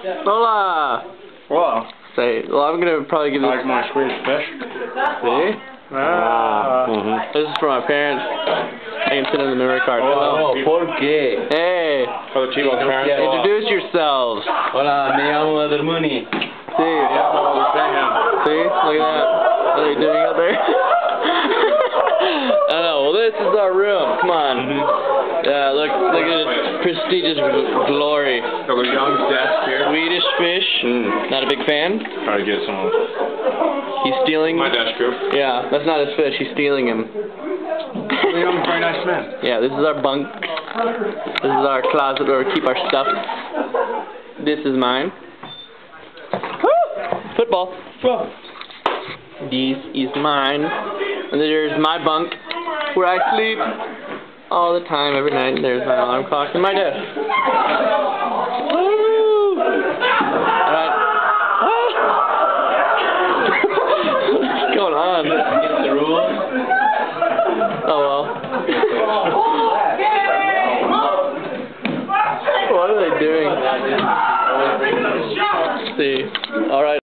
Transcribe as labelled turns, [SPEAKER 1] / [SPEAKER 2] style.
[SPEAKER 1] Hola!
[SPEAKER 2] Whoa.
[SPEAKER 1] Say, well, I'm gonna probably give this.
[SPEAKER 2] I like my Swedish fish.
[SPEAKER 1] See? This is for my parents. I can send them the memory card.
[SPEAKER 2] Oh, ¿por qué?
[SPEAKER 1] Hey!
[SPEAKER 2] For the T-Bone parents.
[SPEAKER 1] Introduce yourselves.
[SPEAKER 2] Hola, me llamo Adelmuni.
[SPEAKER 1] See? See? Look at that. What are they doing out there? I know. Well, this is our room. Come on. Yeah, look at its prestigious glory.
[SPEAKER 2] Got a young desk here.
[SPEAKER 1] Swedish fish. Not a big fan.
[SPEAKER 2] Try to get some.
[SPEAKER 1] He's stealing.
[SPEAKER 2] My desk group.
[SPEAKER 1] Yeah, that's not his fish. He's stealing him.
[SPEAKER 2] Young, very nice man.
[SPEAKER 1] Yeah, this is our bunk. This is our closet where we keep our stuff. This is mine. Woo! Football. This is mine. And there's my bunk where I sleep all the time, every night. There's my alarm clock and my desk. Woo! Alright. What's going on?
[SPEAKER 2] Get the rules.
[SPEAKER 1] Oh well. What are they doing? Let's see. Alright.